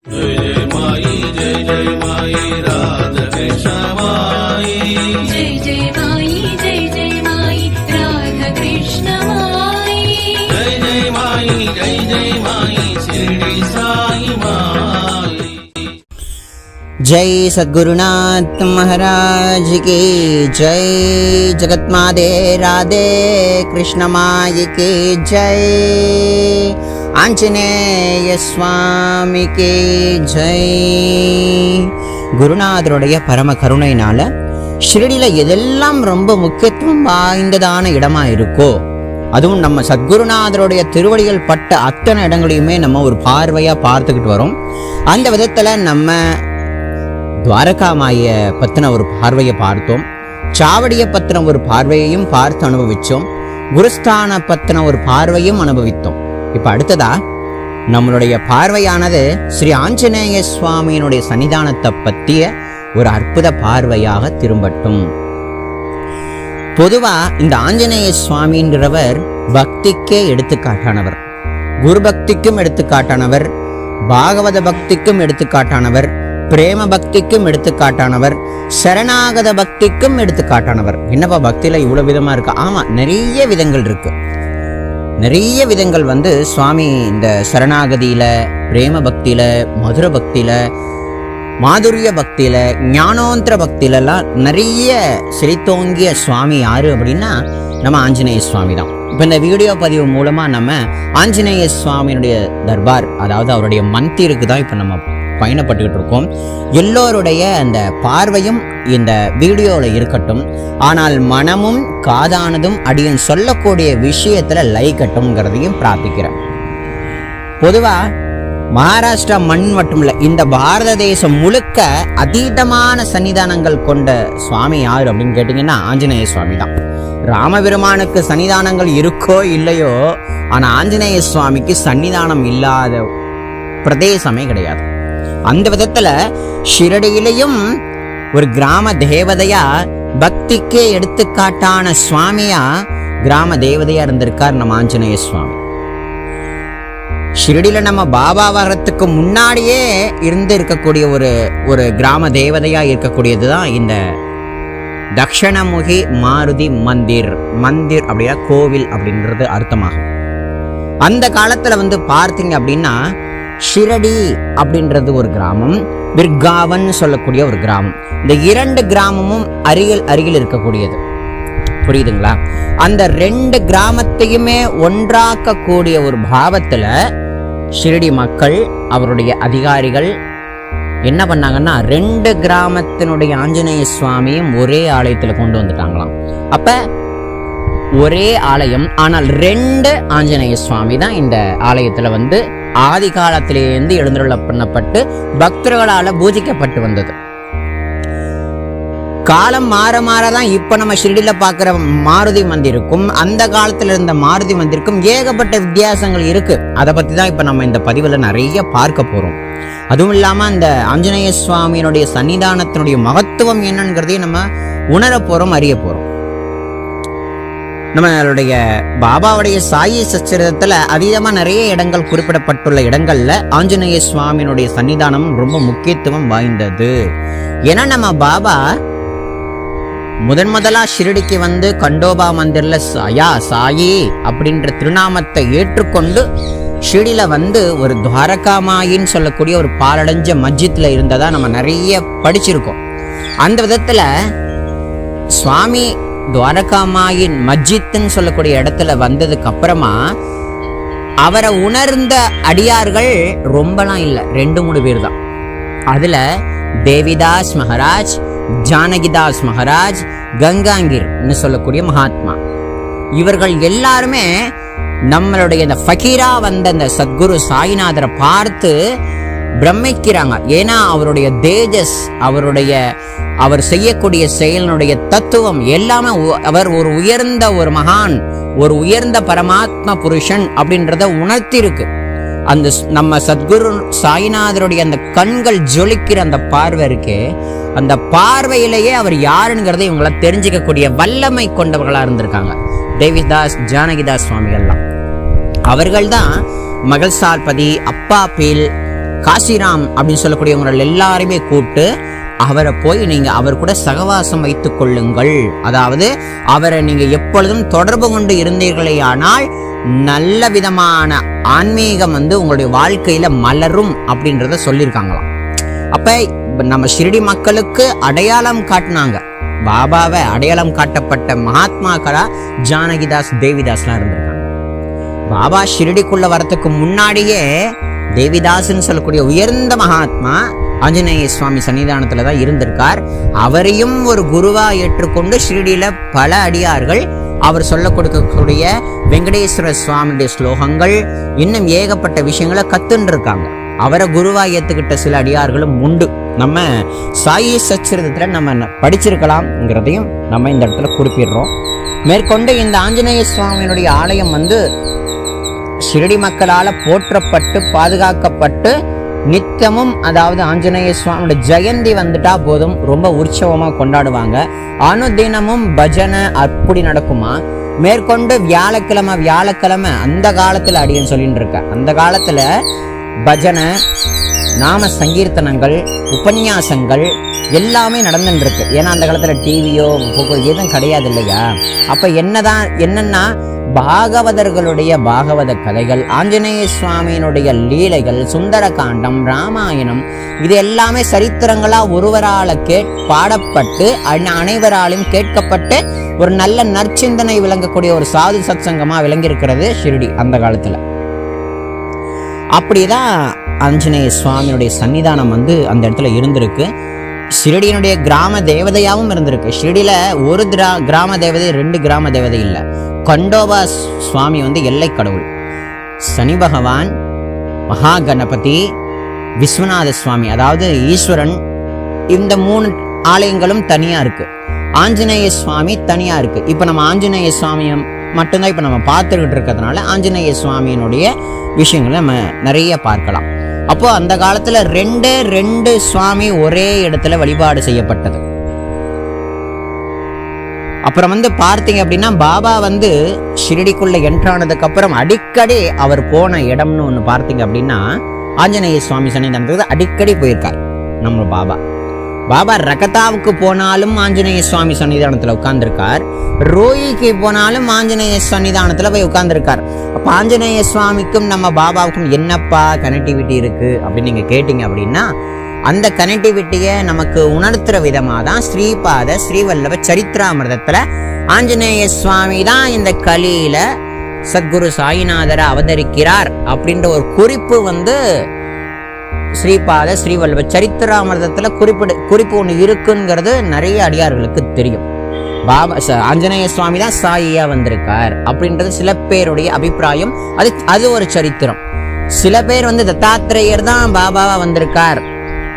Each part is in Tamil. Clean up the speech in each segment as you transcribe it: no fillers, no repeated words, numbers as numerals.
जय सद्गुरुनाथ महाराज की जय। जगत माते राधे कृष्ण माई की जय। ஆஞ்சநேய சுவாமிக்கு ஜெய். குருநாதருடைய பரம கருணையினால ஷிரடியில எதெல்லாம் ரொம்ப முக்கியத்துவம் வாய்ந்ததான இடமா இருக்கோ, அதுவும் நம்ம சத்குருநாதருடைய திருவடிகள் பட்ட அத்தனை இடங்களையுமே நம்ம ஒரு பார்வையா பார்த்துக்கிட்டு வரோம். அந்த விதத்துல நம்ம துவாரகா மாய பத்தின ஒரு பார்வையை பார்த்தோம், சாவடிய பத்தின ஒரு பார்வையையும் பார்த்து அனுபவிச்சோம், குருஸ்தான பத்தின ஒரு பார்வையும் அனுபவித்தோம். இப்ப அடுத்ததா நம்மளுடைய பார்வையானது ஸ்ரீ ஆஞ்சநேய சுவாமியினுடைய சன்னிதானத்தை பற்றிய ஒரு அற்புத பார்வையாக திரும்பட்டும். பொதுவா இந்த ஆஞ்சநேய சுவாமின்றவர் பக்திக்கே எடுத்துக்காட்டானவர், குரு பக்திக்கும் எடுத்துக்காட்டானவர், பாகவத பக்திக்கும் எடுத்துக்காட்டானவர், பிரேம பக்திக்கும் எடுத்துக்காட்டானவர், சரணாகத பக்திக்கும் எடுத்துக்காட்டானவர். என்னப்பா பக்தியில இவ்வளவு விதமா இருக்கு? ஆமா, நிறைய விதங்கள் இருக்கு. நிறைய விதங்கள் சுவாமி இந்த சரணாகதியில, பிரேம பக்தியில, மதுர பக்தியில, மாதுரிய பக்தியில, ஞானோந்திர பக்தியிலலாம் நிறைய செழித்தோங்கிய சுவாமி யாரு அப்படின்னா நம்ம ஆஞ்சநேய சுவாமி தான். இப்போ இந்த வீடியோ பதிவு மூலமா நம்ம ஆஞ்சநேய சுவாமியினுடைய தர்பார், அதாவது அவருடைய மந்திருக்கு தான் இப்போ நம்ம பயணப்பட்டுக்கிட்டு இருக்கோம். எல்லோருடைய அந்த பார்வையும் இந்த வீடியோவில் இருக்கட்டும், ஆனால் மனமும் காதானதும் அடியன் சொல்லக்கூடிய விஷயத்துல லைக்கட்டும்ங்கிறதையும் பிரார்த்திக்கிறேன். பொதுவா மகாராஷ்டிரா மண் மட்டும் இல்லை, இந்த பாரத தேசம் முழுக்க அதீதமான சன்னிதானங்கள் கொண்ட சுவாமி யார் அப்படின்னு கேட்டீங்கன்னா ஆஞ்சநேய சுவாமி தான். ராமபெருமானுக்கு சன்னிதானங்கள் இருக்கோ இல்லையோ, ஆனா ஆஞ்சநேய சுவாமிக்கு சன்னிதானம் இல்லாத பிரதேசமே கிடையாது. அந்த விதத்துல ஷிரடியிலையும் ஒரு கிராம தேவதையா, பக்திக்கே எடுத்துக்காட்டான சுவாமியா, கிராம தேவதையா இருந்திருக்கார் நம்ம ஆஞ்சநேய சுவாமி. ஷிரடியில நம்ம பாபா வர்றதுக்கு முன்னாடியே இருந்து இருக்கக்கூடிய ஒரு கிராம தேவதையா இருக்கக்கூடியதுதான் இந்த தக்ஷணமுகி மாருதி மந்திர். மந்திர் அப்படின்னா கோவில் அப்படின்றது அர்த்தமாகும். அந்த காலத்துல பார்த்தீங்க அப்படின்னா ஷிரடி அப்படின்றது ஒரு கிராமம், பிர்காவன் சொல்லக்கூடிய ஒரு கிராமம். இந்த இரண்டு கிராமமும் அருகில் இருக்கக்கூடியது. புரியுதுங்களா? அந்த ரெண்டு கிராமத்தையுமே ஒன்றாக்கக்கூடிய ஒரு பாவத்துல ஷிரடி மக்கள், அவருடைய அதிகாரிகள் என்ன பண்ணாங்கன்னா ரெண்டு கிராமத்தினுடைய ஆஞ்சநேய சுவாமியும் ஒரே ஆலயத்துல கொண்டு வந்துட்டாங்களாம். அப்ப ஒரே ஆலயம், ஆனால் ரெண்டு ஆஞ்சநேய சுவாமி தான் இந்த ஆலயத்துல ஆதி காலத்திலேருந்து எழுந்தருள பண்ணப்பட்டு பக்தர்களால பூஜிக்கப்பட்டு வந்தது. காலம் மாற மாறதான் இப்ப நம்ம ஷிரடியில பாக்குற மாருதி மந்திருக்கும் அந்த காலத்துல இருந்த மாருதி மந்திருக்கும் ஏகப்பட்ட வித்தியாசங்கள் இருக்கு. அதை பத்தி தான் இப்ப நம்ம இந்த பதிவுல நிறைய பார்க்க போறோம். அதுவும் இல்லாம அந்த ஆஞ்சநேய சுவாமியினுடைய சன்னிதானத்தினுடைய மகத்துவம் என்னங்கிறதையும் நம்ம உணர போறோம், அறிய போறோம். நம்மளுடைய பாபாவுடைய சாயி சச்சரிதத்துல அதீதமா நிறைய இடங்கள் குறிப்பிடப்பட்டுள்ள இடங்கள்ல ஆஞ்சநேய சுவாமியினுடைய சன்னிதானம் ரொம்ப முக்கியத்துவம் வாய்ந்தது. ஏன்னா நம்ம பாபா முதலா ஷிரடிக்கு கண்டோபா மந்திர்ல சாயி அப்படின்ற திருநாமத்தை ஏற்றுக்கொண்டு ஷிரடியில ஒரு துவாரகாமாயின்னு சொல்லக்கூடிய ஒரு பாலடைஞ்ச மஸ்ஜித்ல இருந்ததா நம்ம நிறைய படிச்சிருக்கோம். அந்த விதத்துல சுவாமி துவாரகாமாயின் மஸ்ஜித்ன்னு சொல்லக்கூடிய இடத்துல வந்ததுக்கு அப்புறமா அவரை உணர்ந்த அடியார்கள் ரொம்பலாம் இல்லை, 2-3 பேர் தான். அதுல தேவிதாஸ் மகாராஜ், ஜானகிதாஸ் மகாராஜ், கங்காங்கிர்னு சொல்லக்கூடிய மகாத்மா, இவர்கள் எல்லாருமே நம்மளுடைய இந்த ஃபகீரா வந்த இந்த சத்குரு சாய்நாதரை பார்த்து பிரமிக்கிறாங்க. ஏன்னா அவருடைய தேஜஸ், அவர் செய்யக்கூடிய செயலினுடைய தத்துவம் எல்லாமே, அவர் ஒரு உயர்ந்த ஒரு மகான், ஒரு உயர்ந்த பரமாத்மா புருஷன் அப்படின்றத உணர்த்தி இருக்கு. அந்த நம்ம சத்குரு சாய்நாதருடைய அந்த கண்கள் ஜொலிக்கிற அந்த பார்வை இருக்கே, அந்த பார்வையிலேயே அவர் யாருங்கிறத இவங்கள தெரிஞ்சுக்கக்கூடிய வல்லமை கொண்டவர்களா இருந்திருக்காங்க தேவிதாஸ், ஜானகிதாஸ் சுவாமிகள்லாம். அவர்கள் தான் மகள்சால்பதி, அப்பா பீல், காசிராம் அப்படின்னு சொல்லக்கூடியவங்க எல்லாருமே கூப்பிட்டு அவரை போய் நீங்க அவர் கூட சகவாசம் வைத்துக் கொள்ளுங்கள், அதாவது அவரை நீங்க எப்பொழுதும் தொடர்பு கொண்டு இருந்தீர்களே ஆனால் நல்ல விதமான ஆன்மீகம் உங்களுடைய வாழ்க்கையில மலரும் அப்படின்றத சொல்லியிருக்காங்களாம். அப்ப நம்ம ஷிரடி மக்களுக்கு அடையாளம் காட்டினாங்க, பாபாவை அடையாளம் காட்டப்பட்ட மகாத்மாக்களா ஜானகிதாஸ் தேவிதாஸ்லாம் இருந்திருக்காங்க. பாபா ஷிரடிக்குள்ள வரத்துக்கு முன்னாடியே தேவிதாஸ்ன்னு சொல்லக்கூடிய உயர்ந்த மகாத்மா ஆஞ்சநேய சுவாமி சன்னிதானத்துல தான் இருந்திருக்கார். அவரையும் ஒரு குருவா ஏற்றுக்கொண்டு ஷிரடியில பல அடியார்கள் அவர் சொல்ல கொடுக்கக்கூடிய வெங்கடேஸ்வர சுவாமியுடைய ஸ்லோகங்கள் இன்னும் ஏகப்பட்ட விஷயங்களை கத்துன்னு இருக்காங்க. அவரை குருவா ஏத்துக்கிட்ட சில அடியார்களும் உண்டு. நம்ம சாயி சச்சரிதத்துல நம்ம படிச்சிருக்கலாம்ங்கிறதையும் நம்ம இந்த இடத்துல குறிப்பிடுறோம். மேற்கொண்டு இந்த ஆஞ்சநேய சுவாமியினுடைய ஆலயம் ஷிரடி மக்களால போற்றப்பட்டு பாதுகாக்கப்பட்டு நித்தமும், அதாவது ஆஞ்சநேய சுவாமியோட ஜெயந்தி வந்துட்டா போதும் ரொம்ப உற்சவமா கொண்டாடுவாங்க. அனுதினமும் பஜனை அப்படி நடக்குமா. மேற்கொண்டு வியாழக்கிழமை அந்த காலத்துல அடியன்னு சொல்லிட்டு இருக்க, அந்த காலத்துல பஜனை, நாம சங்கீர்த்தனங்கள், உபன்யாசங்கள் எல்லாமே நடந்துட்டு இருக்கு. ஏன்னா அந்த காலத்துல டிவியோ எதுவும் கிடையாது இல்லையா. அப்ப என்னன்னா பாகவதர்களுடைய பாகவத கதைகள், ஆஞ்சநேய சுவாமியினுடைய லீலைகள், சுந்தர காண்டம், ராமாயணம், இது எல்லாமே சரித்திரங்களா ஒருவரால பாடப்பட்டு அனைவராலும் கேட்கப்பட்டு ஒரு நல்ல நற்சிந்தனை விளங்கக்கூடிய ஒரு சாது சத்சங்கமா விளங்கி இருக்கிறது ஷிரடி அந்த காலத்துல. அப்படிதான் ஆஞ்சநேய சுவாமியுடைய சன்னிதானம் அந்த இடத்துல இருந்திருக்கு. ஷிரடியினுடைய கிராம தேவதையாவும் இருந்திருக்கு. ஷிரடியில ஒரு கிராம தேவதை, 2 கிராம தேவதை இல்ல. கண்டோபா சுவாமி எல்லை கடவுள், சனி பகவான், மகா கணபதி, விஸ்வநாத சுவாமி அதாவது ஈஸ்வரன், இந்த 3 ஆலயங்களும் தனியா இருக்கு. ஆஞ்சநேய சுவாமி தனியா இருக்கு. இப்ப நம்ம ஆஞ்சநேய சுவாமியை மட்டும்தான் இப்ப நம்ம பார்த்துக்கிட்டு இருக்கிறதுனால ஆஞ்சநேய சுவாமியினுடைய விஷயங்களை நம்ம நிறைய பார்க்கலாம். அப்போ அந்த காலத்துல 2 சுவாமி ஒரே இடத்துல வழிபாடு செய்யப்பட்டது. அப்புறம் பார்த்தீங்க அப்படின்னா பாபா ஷிரடிக்குள்ள என்ட்ரானதுக்கு அப்புறம் அடிக்கடி அவர் போன இடம்னு ஒண்ணு பார்த்தீங்க அப்படின்னா ஆஞ்சநேய சுவாமி சன்னிதானத்துக்கு அடிக்கடி போயிருக்கார் நம்ம பாபா ரகதாவுக்கு போனாலும் ஆஞ்சநேய சுவாமி சன்னிதானத்துல உட்கார்ந்துருக்கார். ரோயிக்கு போனாலும் ஆஞ்சநேய சன்னிதானத்துல போய் உட்கார்ந்துருக்கார். அப்ப ஆஞ்சநேய சுவாமிக்கும் நம்ம பாபாவுக்கும் என்னப்பா கனெக்டிவிட்டி இருக்கு அப்படின்னு நீங்க கேட்டீங்க அப்படின்னா அந்த கனெக்டிவிட்டியை நமக்கு உணர்த்துற விதமா தான் ஸ்ரீபாத ஸ்ரீவல்லப சரித்திராமிர்தத்துல ஆஞ்சநேய சுவாமி தான் இந்த கலியில சத்குரு சாயிநாதரை அவதரிக்கிறார் அப்படின்ற ஒரு குறிப்பு ஸ்ரீபாத ஸ்ரீவல்லப சரித்திராமிர்தத்துல குறிப்பு ஒண்ணு இருக்குங்கிறது நிறைய அடியார்களுக்கு தெரியும். பாபா ஆஞ்சநேய சுவாமி தான் சாயியா வந்திருக்கார் அப்படின்றது சில பேருடைய அபிப்பிராயம். அது ஒரு சரித்திரம். சில பேர் தத்தாத்திரேயர் தான் பாபாவா வந்திருக்கார்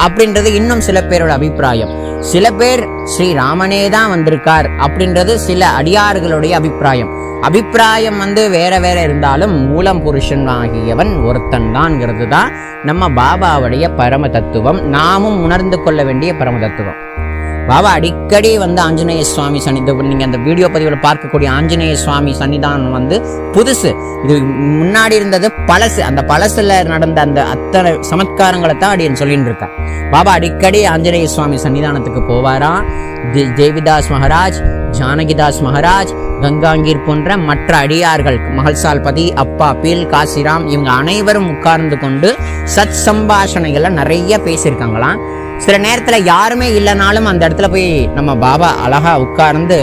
அப்படின்றது இன்னும் சில பேரோட அபிப்பிராயம். சில பேர் ஸ்ரீராமனே தான் வந்திருக்கார் அப்படின்றது சில அடியார்களுடைய அபிப்பிராயம். வேற வேற இருந்தாலும் மூலம் புருஷன் ஆகியவன் ஒருத்தன் தான்ங்கிறது தான் நம்ம பாபாவுடைய பரம தத்துவம், நாமும் உணர்ந்து கொள்ள வேண்டிய பரம தத்துவம். பாபா அடிக்கடி ஆஞ்சநேய சுவாமி சன்னிதானம், நீங்க அந்த வீடியோ பதிவுல பார்க்கக்கூடிய ஆஞ்சநேய சுவாமி சன்னிதானம் புதுசு. இது முன்னாடி இருந்தது பழசு. அந்த பழசுல நடந்த அந்த அத்தனை சமத்காரங்களை தான் அடியன் சொல்லிட்டு இருக்கேன். பாபா அடிக்கடி ஆஞ்சநேய சுவாமி சன்னிதானத்துக்கு போவாரா. தேவிதாஸ் மகாராஜ், ஜானகிதாஸ் மகாராஜ், கங்காங்கீர் போன்ற மற்ற அடியார்கள், மகள்சால்பதி, அப்பா பீல், காசிராம், இவங்க அனைவரும் உட்கார்ந்து கொண்டு சத் சம்பாஷணைகளை நிறைய பேசியிருக்காங்களாம். சில நேரத்துல யாருமே இல்லைனாலும் அந்த இடத்துல போய் நம்ம பாபா அழகா உட்கார்ந்து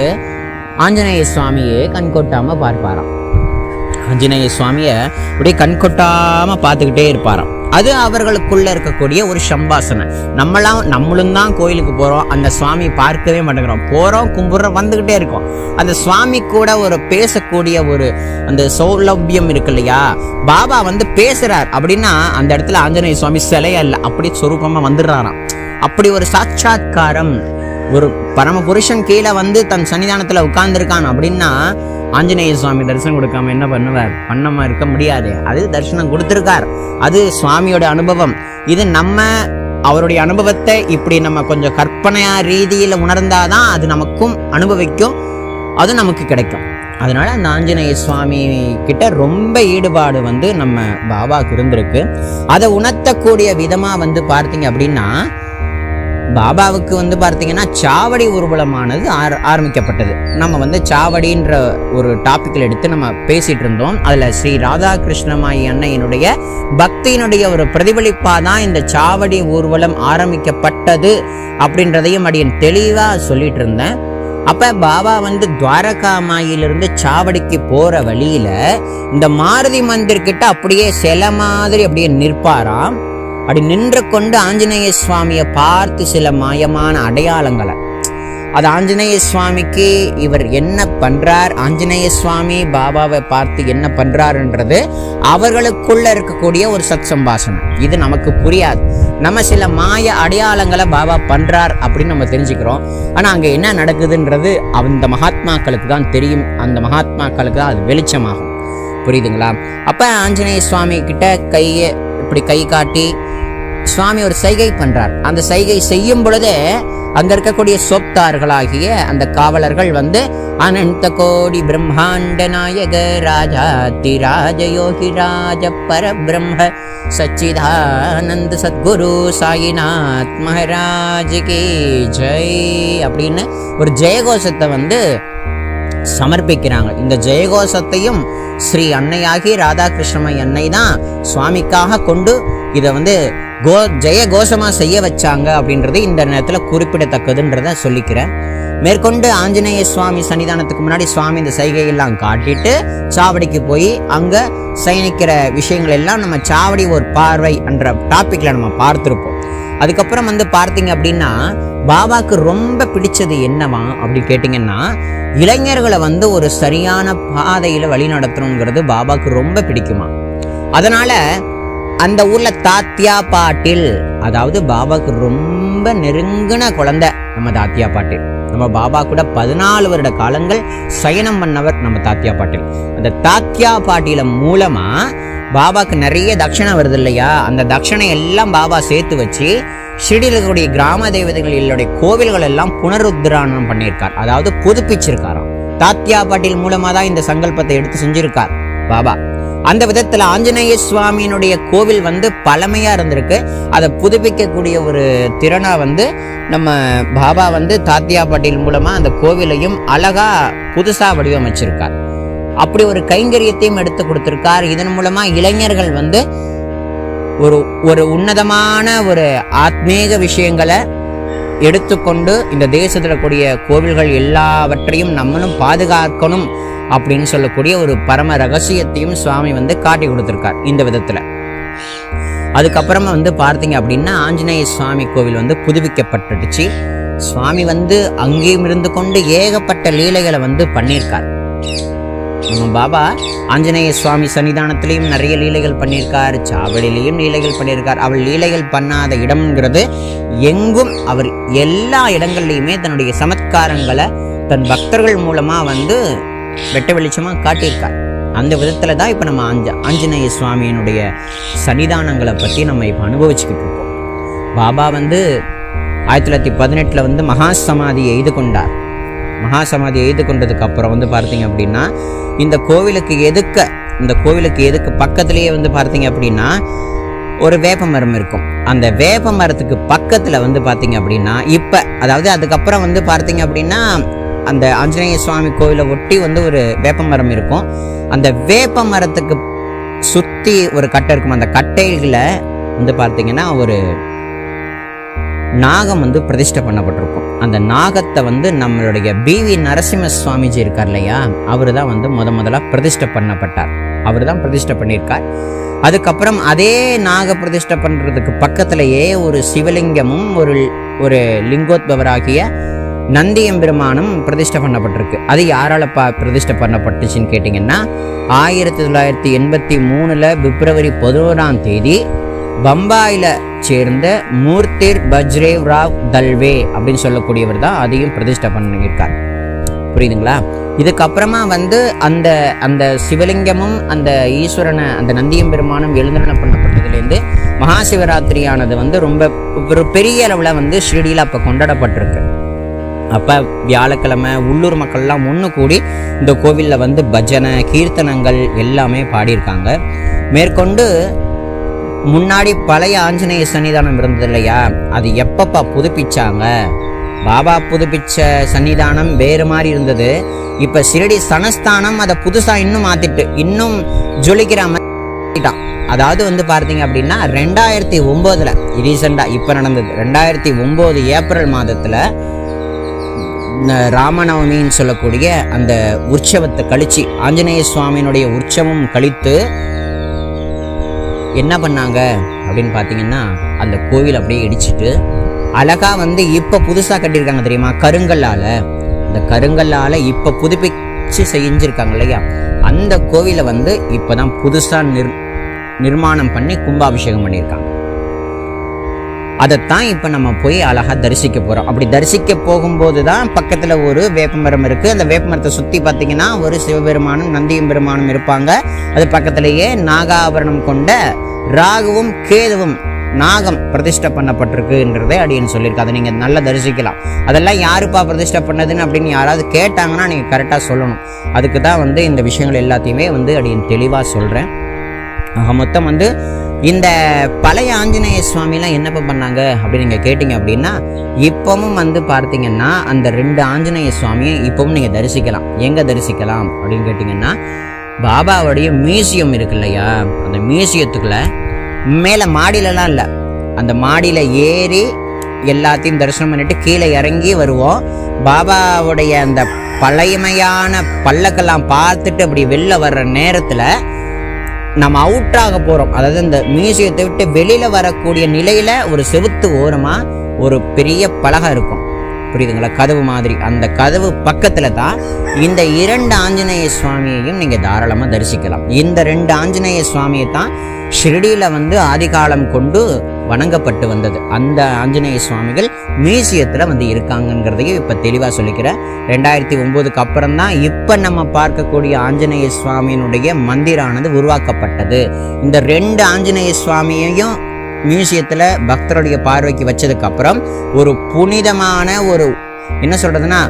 ஆஞ்சநேய சுவாமியே கண்கொட்டாம பார்ப்பாராம். ஆஞ்சநேய சுவாமிய அப்படியே கண்கொட்டாம பார்த்துக்கிட்டே இருப்பாராம். அது அவர்களுக்குள்ள இருக்கக்கூடிய ஒரு சம்பாசனை. நம்மளும் தான் கோயிலுக்கு போறோம், அந்த சுவாமி பார்க்கவே மாட்டேங்கிறோம். போறோம், கும்பிடுறோம், வந்துகிட்டே இருக்கோம். அந்த சுவாமி கூட ஒரு பேசக்கூடிய ஒரு அந்த சௌலபியம் இருக்கு இல்லையா. பாபா பேசுறார் அப்படின்னா அந்த இடத்துல ஆஞ்சநேய சுவாமி சிலையா இல்ல, அப்படி சொரூபமா வந்துடுறாராம். அப்படி ஒரு சாட்சாத்காரம். ஒரு பரம புருஷன் கீழே தன் சன்னிதானத்துல உட்கார்ந்துருக்கான் அப்படின்னா ஆஞ்சநேய சுவாமி தரிசனம் கொடுக்காம என்ன பண்ணுவார்? பண்ணமா இருக்க முடியாது. அது தரிசனம் கொடுத்திருக்கார். அது சுவாமியோட அனுபவம். இது நம்ம அவருடைய அனுபவத்தை இப்படி நம்ம கொஞ்சம் கற்பனையா ரீதியில உணர்ந்தாதான் அது நமக்கும் அனுபவிக்கும், அது நமக்கு கிடைக்கும். அதனால அந்த ஆஞ்சநேய சுவாமி கிட்ட ரொம்ப ஈடுபாடு வந்து நம்ம பாபாவுக்கு இருந்திருக்கு. அதை உணர்த்தக்கூடிய விதமா வந்து பார்த்தீங்க அப்படின்னா, பாபாவுக்கு வந்து பார்த்தீங்கன்னா சாவடி ஊர்வலமானது ஆரம்பிக்கப்பட்டது. நம்ம வந்து சாவடின்ற ஒரு டாபிக்ல எடுத்து நம்ம பேசிட்டு இருந்தோம். அதுல ஸ்ரீ ராதாகிருஷ்ணமாயி அன்னையினுடைய பக்தியினுடைய ஒரு பிரதிபலிப்பா தான் இந்த சாவடி ஊர்வலம் ஆரம்பிக்கப்பட்டது அப்படின்றதையும் அடியன் தெளிவா சொல்லிட்டு இருந்தேன். அப்ப பாபா வந்து துவாரகா மாயிலிருந்து சாவடிக்கு போற வழியில இந்த மாருதி மந்திர் கிட்ட அப்படியே சில மாதிரி அப்படியே நிற்பாராம். அப்படி நின்று கொண்டு ஆஞ்சநேய சுவாமியை பார்த்து சில மாயமான அடையாளங்களை, அது ஆஞ்சநேய சுவாமிக்கு இவர் என்ன பண்றார், ஆஞ்சநேய சுவாமி பாபாவை பார்த்து என்ன பண்றாருன்றது அவர்களுக்குள்ள இருக்கக்கூடிய ஒரு சத் சம்பாஷணம். இது நமக்கு புரியாது. நம்ம சில மாய அடையாளங்களை பாபா பண்றார் அப்படின்னு நம்ம தெரிஞ்சுக்கிறோம். ஆனா அங்க என்ன நடக்குதுன்றது அந்த மகாத்மாக்களுக்கு தான் தெரியும். அந்த மகாத்மாக்களுக்கு தான் அது வெளிச்சமாகும். புரியுதுங்களா? அப்ப ஆஞ்சநேய சுவாமி கிட்ட கையை இப்படி கை காட்டி சுவாமி ஒரு சைகை பண்றார். அந்த சைகை செய்யும் பொழுதே அங்க இருக்கக்கூடிய சொப்தார்களாகிய அந்த காவலர்கள் வந்து அனந்த கோடி பிரம்மாண்ட நாயக ராஜாதி ராஜயோகி ராஜ பரபிரம்ம சச்சிதானந்த சத்குரு சாயிநாத் மகாராஜ் கி ஜெய் அப்படின்னு ஒரு ஜெயகோஷத்தை வந்து சமர்ப்பிக்கிறாங்க. இந்த ஜெயகோஷத்தையும் ஸ்ரீ அன்னையாகி ராதாகிருஷ்ணமாயி அன்னை தான் சுவாமிக்காக கொண்டு இதை வந்து ஜெய கோஷமா செய்ய வச்சாங்க அப்படின்றது இந்த நேரத்தில் குறிப்பிடத்தக்கதுன்றத சொல்லிக்கிறேன். மேற்கொண்டு ஆஞ்சநேய சுவாமி சன்னிதானத்துக்கு முன்னாடி சுவாமி இந்த சைகையெல்லாம் காட்டிட்டு சாவடிக்கு போய் அங்க சயனிக்கிற விஷயங்கள் எல்லாம் நம்ம சாவடி ஒரு பார்வை என்ற டாபிக்ல நம்ம பார்த்துருப்போம். அதுக்கப்புறம் வந்து பார்த்தீங்க அப்படின்னா பாபாவுக்கு ரொம்ப பிடிச்சது என்னவா அப்படி கேட்டிங்கன்னா, இளைஞர்களை வந்து ஒரு சரியான பாதையில வழி நடத்தணுங்கிறது பாபாவுக்கு ரொம்ப பிடிக்குமா. அதனால அந்த ஊர்ல தாத்தியா பாட்டில், அதாவது பாபாவுக்கு ரொம்ப நெருங்கின குழந்தை நம்ம தாத்தியா பாட்டில். நம்ம பாபா கூட 14 வருட காலங்கள் சயனம் பண்ணவர் நம்ம தாத்தியா பாட்டில். அந்த தாத்தியா பாட்டில மூலமா பாபாக்கு நிறைய தட்சணை வருது இல்லையா, அந்த தட்சணை எல்லாம் பாபா சேர்த்து வச்சு ஷிரடியிலுடைய கிராம தேவதைகளுடைய கோவில்கள் எல்லாம் புனருத்திரானம் பண்ணியிருக்கார். அதாவது புதுப்பிச்சிருக்காராம். தாத்தியா பாட்டில் மூலமா தான் இந்த சங்கல்பத்தை எடுத்து செஞ்சிருக்கார் பாபா. அந்த விதத்துல ஆஞ்சநேய சுவாமியினுடைய கோவில் வந்து பழமையா இருந்திருக்கு. அதை புதுப்பிக்கக்கூடிய ஒரு திறனா வந்து நம்ம பாபா வந்து தாத்தியா பாட்டில் மூலமா அந்த கோவிலையும் அழகா புதுசா வடிவமைச்சிருக்கார். அப்படி ஒரு கைங்கரியத்தையும் எடுத்து கொடுத்திருக்கார். இதன் மூலமா இளைஞர்கள் வந்து ஒரு உன்னதமான ஒரு ஆத்மீக விஷயங்களை எடுத்துக்கொண்டு இந்த தேசத்துல கூடிய கோவில்கள் எல்லாவற்றையும் நம்மளும் பாதுகாக்கணும் அப்படின்னு சொல்லக்கூடிய ஒரு பரம ரகசியத்தையும் சுவாமி வந்து காட்டி கொடுத்திருக்கார் இந்த விதத்துல. அதுக்கப்புறமா வந்து பார்த்தீங்க அப்படின்னா ஆஞ்சநேய சுவாமி கோவில் வந்து புதுப்பிக்கப்பட்டுடுச்சு. சுவாமி வந்து அங்கேயும் இருந்து கொண்டு ஏகப்பட்ட லீலைகளை வந்து பண்ணியிருக்கார். நம்ம பாபா ஆஞ்சநேய சுவாமி சன்னிதானத்திலையும் நிறைய லீலைகள் பண்ணியிருக்கார், சாவடியிலையும் லீலைகள் பண்ணியிருக்கார். அவள் லீலைகள் பண்ணாத இடம்ங்கிறது எங்கும் அவர் எல்லா இடங்கள்லையுமே தன்னுடைய சமத்காரங்களை தன் பக்தர்கள் மூலமா வந்து வெட்ட வெளிச்சமா காட்டியிருக்கார். அந்த விதத்துல தான் இப்ப நம்ம ஆஞ்சநேய சுவாமியினுடைய சன்னிதானங்களை பத்தி நம்ம இப்ப அனுபவிச்சுக்கிட்டு இருக்கோம். பாபா வந்து 1918 வந்து மகாசமாதி எய்து கொண்டார். மகாசமாதி எய்து கொண்டதுக்கு அப்புறம் வந்து பார்த்தீங்க அப்படின்னா இந்த கோவிலுக்கு எதுக்கு பக்கத்திலேயே வந்து பார்த்தீங்க அப்படின்னா ஒரு வேப்ப மரம் இருக்கும். அந்த வேப்ப மரத்துக்கு பக்கத்துல வந்து பார்த்தீங்க அப்படின்னா இப்ப அதாவது அதுக்கப்புறம் வந்து பார்த்தீங்க அப்படின்னா அந்த ஆஞ்சநேய சுவாமி கோவிலை ஒட்டி வந்து ஒரு வேப்ப மரம் இருக்கும். அந்த வேப்ப மரத்துக்கு சுத்தி ஒரு கட்டை இருக்கும். அந்த கட்டையில வந்து பார்த்தீங்கன்னா ஒரு நாகம் வந்து பிரதிஷ்டை பண்ணப்பட்டிருக்கும். அந்த நாகத்தை வந்து நம்மளுடைய பிவி நரசிம்ம சுவாமிஜி இருக்கார் இல்லையா, அவரு தான் வந்து முதலா பிரதிஷ்டை பண்ணப்பட்டார். அவர் தான் பிரதிஷ்டை பண்ணியிருக்கார். அதுக்கப்புறம் அதே நாக பிரதிஷ்டை பண்றதுக்கு பக்கத்திலேயே ஒரு சிவலிங்கமும் ஒரு லிங்கோத்பவராகிய நந்தி எம்பெருமானும் பிரதிஷ்டை பண்ணப்பட்டிருக்கு. அது யாரால பிரதிஷ்டை பண்ணப்பட்டுச்சுன்னு கேட்டிங்கன்னா 1983 பிப்ரவரி 11ஆம் தேதி பம்பாயில சேர்ந்த மூர்த்திர் பஜ்ரேவ் ராவ் தல்வே அப்படின்னு சொல்லக்கூடியவர் தான் அதையும் பிரதிஷ்டை பண்ணியிருக்கார். புரியுதுங்களா? இதுக்கப்புறமா வந்து அந்த அந்த சிவலிங்கமும் அந்த ஈஸ்வரனை அந்த நந்தியம் பெருமானும் எழுந்தருளை பண்ணப்பட்டதுலேருந்து மகா சிவராத்திரியானது வந்து ரொம்ப ஒரு பெரிய அளவில் வந்து ஷிரடியில் அப்போ கொண்டாடப்பட்டிருக்கு. அப்போ வியாழக்கிழமை உள்ளூர் மக்கள்லாம் ஒன்று கூடி இந்த கோவிலில் வந்து பஜனை கீர்த்தனங்கள் எல்லாமே பாடியிருக்காங்க. மேற்கொண்டு முன்னாடி பழைய ஆஞ்சநேய சன்னிதானம் இருந்தது இல்லையா, அது எப்பப்பா புதுப்பிச்சாங்க? பாபா புதுப்பிச்ச சன்னிதானம் வேறு மாதிரி இருந்தது. இப்போ ஷிரடி சனஸ்தானம் அதை புதுசாக இன்னும் மாற்றிட்டு இன்னும் ஜொலிக்கிற மாதிரி. அதாவது வந்து பார்த்தீங்க அப்படின்னா 2009 ரீசெண்டாக இப்போ நடந்தது 2009 ஏப்ரல் மாதத்தில் ராமநவமின்னு சொல்லக்கூடிய அந்த உற்சவத்தை கழிச்சு ஆஞ்சநேய சுவாமியினுடைய உற்சவம் கழித்து என்ன பண்ணாங்க அப்படின்னு பார்த்தீங்கன்னா அந்த கோவில் அப்படியே இடிச்சிட்டு அழகா வந்து இப்போ புதுசாக கட்டியிருக்காங்க தெரியுமா, கருங்கல்லால். இந்த கருங்கல்லால் இப்போ புதுப்பிச்சு செஞ்சிருக்காங்க இல்லையா, அந்த கோவிலை வந்து இப்போ தான் புதுசாக நிர்மாணம் பண்ணி கும்பாபிஷேகம் பண்ணியிருக்காங்க. அதைத்தான் இப்போ நம்ம போய் அழகாக தரிசிக்க போகிறோம். அப்படி தரிசிக்க போகும்போது தான் பக்கத்தில் ஒரு வேப்பமரம் இருக்குது. அந்த வேப்பமரத்தை சுற்றி பார்த்தீங்கன்னா ஒரு சிவபெருமானும் நந்தியும் பெருமானும் இருப்பாங்க. அது பக்கத்திலேயே நாகாபரணம் கொண்ட ராகுவும் கேதுவும் நாகம் பிரதிஷ்டை பண்ணப்பட்டிருக்குன்றதே அப்படின்னு சொல்லியிருக்கு. அதை நீங்கள் நல்லா தரிசிக்கலாம். அதெல்லாம் யாருப்பா பிரதிஷ்டை பண்ணதுன்னு அப்படின்னு யாராவது கேட்டாங்கன்னா நீங்கள் கரெக்டாக சொல்லணும். அதுக்கு தான் வந்து இந்த விஷயங்கள் எல்லாத்தையுமே வந்து அப்படின்னு தெளிவாக சொல்கிறேன். மொத்தம் வந்து இந்த பழைய ஆஞ்சநேய சுவாமிலாம் என்னப்பா பண்ணாங்க அப்படின்னு நீங்கள் கேட்டிங்க அப்படின்னா, இப்பவும் வந்து பார்த்தீங்கன்னா அந்த 2 ஆஞ்சநேய சுவாமியை இப்பவும் நீங்கள் தரிசிக்கலாம். எங்கே தரிசிக்கலாம் அப்படின்னு கேட்டிங்கன்னா, பாபாவுடைய மியூசியம் இருக்கு இல்லையா, அந்த மியூசியத்துக்குள்ள மேலே மாடியிலலாம் இல்லை, அந்த மாடியில் ஏறி எல்லாத்தையும் தரிசனம் பண்ணிட்டு கீழே இறங்கி வருவோம். பாபாவுடைய அந்த பழையமையான பல்லக்கெல்லாம் பார்த்துட்டு அப்படி வெளில வர்ற நேரத்தில் நம்ம அவுட்டாக போகிறோம். அதாவது இந்த மியூசியத்தை விட்டு வெளியில் வரக்கூடிய நிலையில் ஒரு செவுத்து ஓரமாக ஒரு பெரிய பலகை இருக்கும், புரியுதுங்களா, கதவு மாதிரி. அந்த கதவு பக்கத்தில் தான் இந்த 2 ஆஞ்சநேய சுவாமியையும் நீங்கள் தாராளமாக தரிசிக்கலாம். இந்த 2 ஆஞ்சநேய சுவாமியை தான் ஷிரடியில் வந்து ஆதிகாலம் கொண்டு வணங்கப்பட்டு வந்தது. அந்த ஆஞ்சநேய சுவாமிகள் மியூசியத்தில் வந்து இருக்காங்கங்கிறதையும் இப்போ தெளிவாக சொல்லிக்கிறேன். 2009க்கு அப்புறம் தான் இப்போ நம்ம பார்க்கக்கூடிய ஆஞ்சநேய சுவாமியினுடைய மந்திரானது உருவாக்கப்பட்டது. இந்த 2 ஆஞ்சநேய சுவாமியையும் மியூசியத்தில் பக்தருடைய பார்வைக்கு வச்சதுக்கப்புறம் ஒரு புனிதமான ஒரு என்ன சொல்கிறதுனா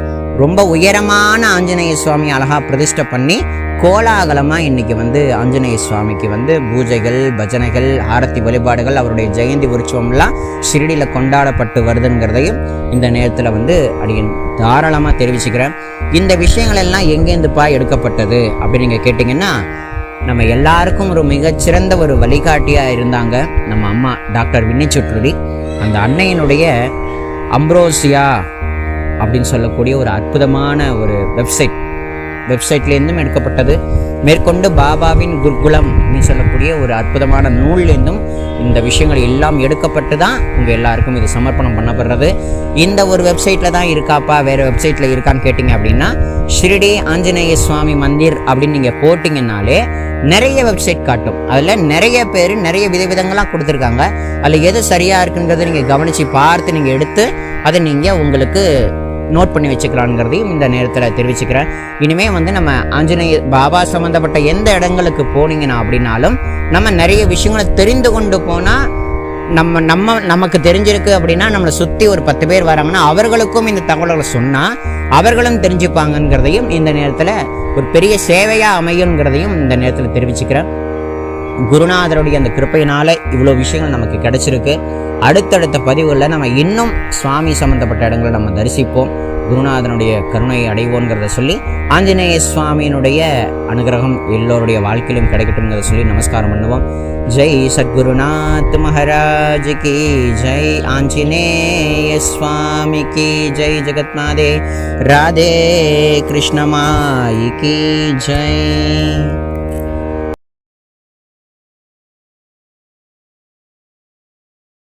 ரொம்ப உயரமான ஆஞ்சநேய சுவாமி அழகாக பிரதிஷ்டை பண்ணி கோலாகலமாக இன்றைக்கி வந்து ஆஞ்சநேய சுவாமிக்கு வந்து பூஜைகள் பஜனைகள் ஆரத்தி வழிபாடுகள் அவருடைய ஜெயந்தி உற்சவம்லாம் ஷிரடியில் கொண்டாடப்பட்டு வருதுங்கிறதையும் இந்த நேரத்தில் வந்து அடியன் தாராளமாக தெரிவிச்சுக்கிறேன். இந்த விஷயங்கள் எல்லாம் எங்கேருந்துப்பா எடுக்கப்பட்டது அப்படின்னு நீங்கள் கேட்டிங்கன்னா, நம்ம எல்லாருக்கும் ஒரு மிகச்சிறந்த ஒரு வழிகாட்டியாக இருந்தாங்க நம்ம அம்மா டாக்டர் வின்னி சுற்றுடி. அந்த அன்னையினுடைய அம்ப்ரோசியா அப்படின்னு சொல்லக்கூடிய ஒரு அற்புதமான ஒரு வெப்சைட்லேருந்தும் எடுக்கப்பட்டது. மேற்கொண்டு பாபாவின் குருகுலம் அப்படின்னு சொல்லக்கூடிய ஒரு அற்புதமான நூல்லேருந்தும் இந்த விஷயங்கள் எல்லாம் எடுக்கப்பட்டு தான் உங்கள் எல்லாருக்கும் இது சமர்ப்பணம் பண்ணப்படுறது. இந்த ஒரு வெப்சைட்டில் தான் இருக்காப்பா, வேறு வெப்சைட்டில் இருக்கான்னு கேட்டிங்க அப்படின்னா, ஷிரடி ஆஞ்சநேய சுவாமி மந்திர் அப்படின்னு நீங்கள் போட்டிங்கன்னாலே நிறைய வெப்சைட் காட்டும். அதில் நிறைய பேர் நிறைய விதவிதங்களாக கொடுத்துருக்காங்க. அதில் எது சரியாக இருக்குங்கிறத நீங்கள் கவனித்து பார்த்து நீங்கள் எடுத்து அதை நீங்கள் உங்களுக்கு நோட் பண்ணி வச்சுக்கலாங்கிறதையும் இந்த நேரத்தில் தெரிவிச்சுக்கிறேன். இனிமேல் வந்து நம்ம ஆஞ்சநேய பாபா சம்மந்தப்பட்ட எந்த இடங்களுக்கு போனீங்கன்னா அப்படின்னாலும் நம்ம நிறைய விஷயங்களை தெரிந்து கொண்டு போனால் நமக்கு தெரிஞ்சிருக்கு அப்படின்னா நம்மளை சுற்றி ஒரு 10 பேர் வராங்கன்னா அவர்களுக்கும் இந்த தகவல்களை சொன்னால் அவர்களும் தெரிஞ்சுப்பாங்கங்கிறதையும் இந்த நேரத்தில் ஒரு பெரிய சேவையாக அமையுங்கிறதையும் இந்த நேரத்தில் தெரிவிச்சுக்கிறேன். குருநாதருடைய அந்த கிருப்பையினால் இவ்வளோ விஷயங்கள் நமக்கு கிடைச்சிருக்கு. அடுத்தடுத்த பதிவுகளில் நம்ம இன்னும் சுவாமி சம்மந்தப்பட்ட இடங்களை நம்ம தரிசிப்போம், குருநாதனுடைய கருணையை அடைவோங்கிறத சொல்லி ஆஞ்சநேய சுவாமியினுடைய அனுகிரகம் எல்லோருடைய வாழ்க்கையிலும் கிடைக்கட்டும்ங்கிறத சொல்லி நமஸ்காரம் பண்ணுவோம். ஜெய் சத்குருநாத் மகாராஜ் கி ஜெய், ஆஞ்சநேய சுவாமி கி ஜெய், ஜெகத்மாதே ராதே கிருஷ்ணமாயி கி ஜெய்.